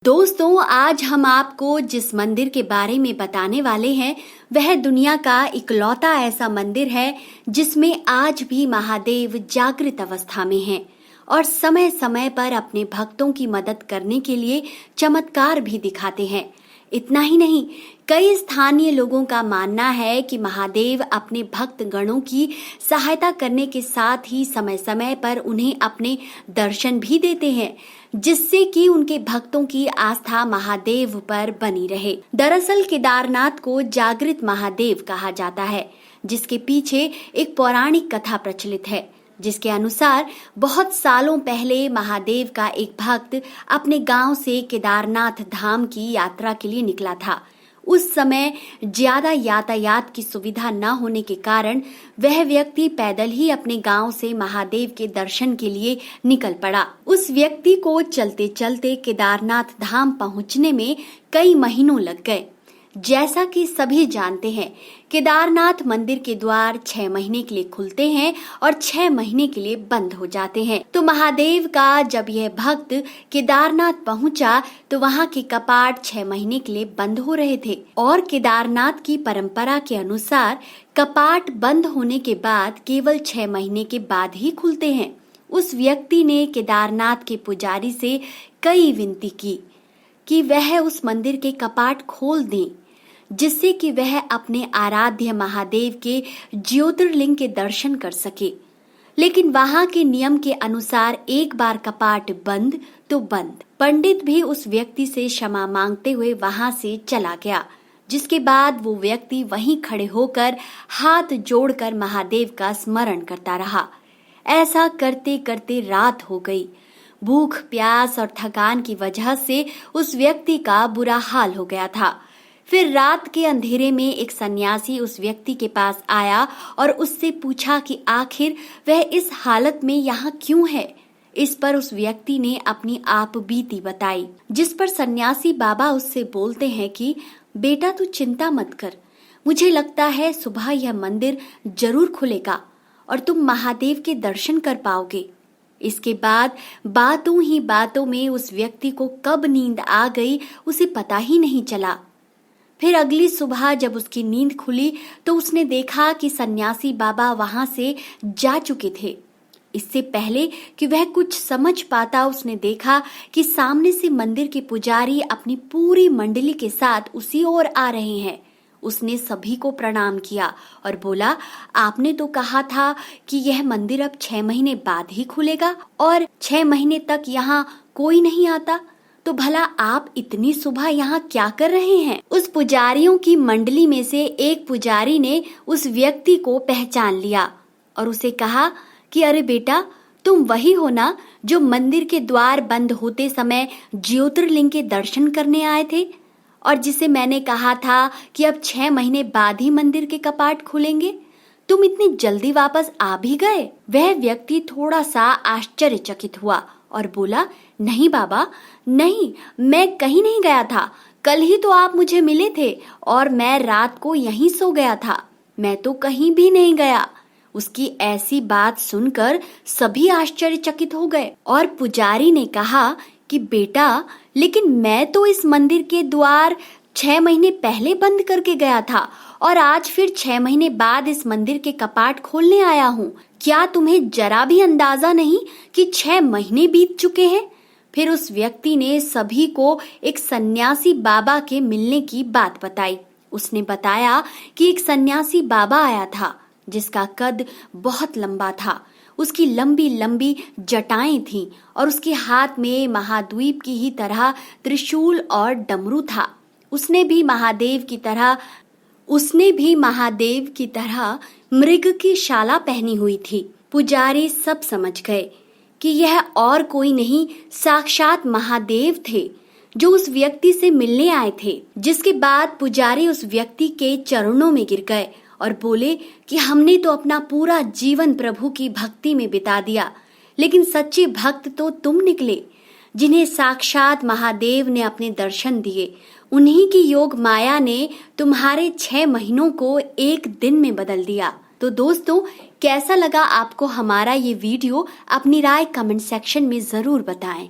दोस्तों, आज हम आपको जिस मंदिर के बारे में बताने वाले हैं वह दुनिया का इकलौता ऐसा मंदिर है जिसमें आज भी महादेव जागृत अवस्था में हैं और समय समय पर अपने भक्तों की मदद करने के लिए चमत्कार भी दिखाते हैं। इतना ही नहीं, कई स्थानीय लोगों का मानना है कि महादेव अपने भक्त गणों की सहायता करने के साथ ही समय समय पर उन्हें अपने दर्शन भी देते हैं, जिससे कि उनके भक्तों की आस्था महादेव पर बनी रहे। दरअसल केदारनाथ को जागृत महादेव कहा जाता है, जिसके पीछे एक पौराणिक कथा प्रचलित है, जिसके अनुसार बहुत सालों पहले महादेव का एक भक्त अपने गांव से केदारनाथ धाम की यात्रा के लिए निकला था। उस समय ज्यादा यातायात की सुविधा न होने के कारण वह व्यक्ति पैदल ही अपने गांव से महादेव के दर्शन के लिए निकल पड़ा। उस व्यक्ति को चलते चलते केदारनाथ धाम पहुंचने में कई महीनों लग गए। जैसा कि सभी जानते हैं, केदारनाथ मंदिर के द्वार 6 महीने के लिए खुलते हैं और 6 महीने के लिए बंद हो जाते हैं। तो महादेव का जब यह भक्त केदारनाथ पहुंचा तो वहां के कपाट 6 महीने के लिए बंद हो रहे थे और केदारनाथ की परंपरा के अनुसार कपाट बंद होने के बाद केवल 6 महीने के बाद ही खुलते हैं। उस व्यक्ति ने केदारनाथ के पुजारी से कई विनती की कि वह उस मंदिर के कपाट खोल दें, जिससे कि वह अपने आराध्य महादेव के ज्योतिर्लिंग के दर्शन कर सके। लेकिन वहां के नियम के अनुसार एक बार कपाट बंद तो बंद। पंडित भी उस व्यक्ति से क्षमा मांगते हुए वहां से चला गया, जिसके बाद वो व्यक्ति वहीं खड़े होकर हाथ जोड़कर महादेव का स्मरण करता रहा। ऐसा करते करते रात हो गई। भूख, प्यास और थकान की वजह से उस व्यक्ति का बुरा हाल हो गया था। फिर रात के अंधेरे में एक सन्यासी उस व्यक्ति के पास आया और उससे पूछा कि आखिर वह इस हालत में यहाँ क्यों है। इस पर उस व्यक्ति ने अपनी आप बीती बताई, जिस पर सन्यासी बाबा उससे बोलते हैं कि बेटा, तू चिंता मत कर, मुझे लगता है सुबह यह मंदिर जरूर खुलेगा और तुम महादेव के दर्शन कर पाओगे। इसके बाद बातों ही बातों में उस व्यक्ति को कब नींद आ गई उसे पता ही नहीं चला। फिर अगली सुबह जब उसकी नींद खुली तो उसने देखा कि सन्यासी बाबा वहां से जा चुके थे। इससे पहले कि वह कुछ समझ पाता, उसने देखा कि सामने से मंदिर के पुजारी अपनी पूरी मंडली के साथ उसी ओर आ रहे हैं। उसने सभी को प्रणाम किया और बोला, आपने तो कहा था कि यह मंदिर अब 6 महीने बाद ही खुलेगा और 6 महीने तक यहाँ कोई नहीं आता, तो भला आप इतनी सुबह यहाँ क्या कर रहे हैं? उस पुजारियों की मंडली में से एक पुजारी ने उस व्यक्ति को पहचान लिया और उसे कहा कि अरे बेटा, तुम वही हो ना जो मंदिर के द्वार बंद होते समय ज्योतिर्लिंग के दर्शन करने आए थे और जिसे मैंने कहा था कि अब 6 महीने बाद ही मंदिर के कपाट खुलेंगे। तुम इतनी जल्दी वापस आ भी गए? वह व्यक्ति थोड़ा सा आश्चर्यचकित हुआ और बोला, नहीं बाबा, नहीं, मैं कहीं नहीं गया था। कल ही तो आप मुझे मिले थे और मैं रात को यहीं सो गया था। मैं तो कहीं भी नहीं गया। उसकी ऐसी बात सुनकर सभी आश्चर्यचकित हो गए और पुजारी ने कहा कि बेटा, लेकिन मैं तो इस मंदिर के द्वार 6 महीने पहले बंद करके गया था और आज फिर 6 महीने बाद इस मंदिर के कपाट खोलने आया हूँ। क्या तुम्हें जरा भी अंदाजा नहीं कि 6 महीने बीत चुके हैं? फिर उस व्यक्ति ने सभी को एक सन्यासी बाबा के मिलने की बात बताई। उसने बताया कि एक सन्यासी बाबा आया था जिसका कद बहुत लंबा था। उसकी लंबी लंबी जटाएं थीं और उसके हाथ में महाद्वीप की ही तरह त्रिशूल और डमरू था। उसने भी महादेव की तरह मृग की शाला पहनी हुई थी। पुजारी सब समझ गए कि यह और कोई नहीं, साक्षात महादेव थे जो उस व्यक्ति से मिलने आए थे। जिसके बाद पुजारी उस व्यक्ति के चरणों में गिर गए और बोले कि हमने तो अपना पूरा जीवन प्रभु की भक्ति में बिता दिया, लेकिन सच्चे भक्त तो तुम निकले, जिन्हें साक्षात महादेव ने अपने दर्शन दिए। उन्हीं की योग माया ने तुम्हारे 6 महीनों को एक दिन में बदल दिया। तो दोस्तों, कैसा लगा आपको हमारा ये वीडियो? अपनी राय कमेंट सेक्शन में जरूर बताएं।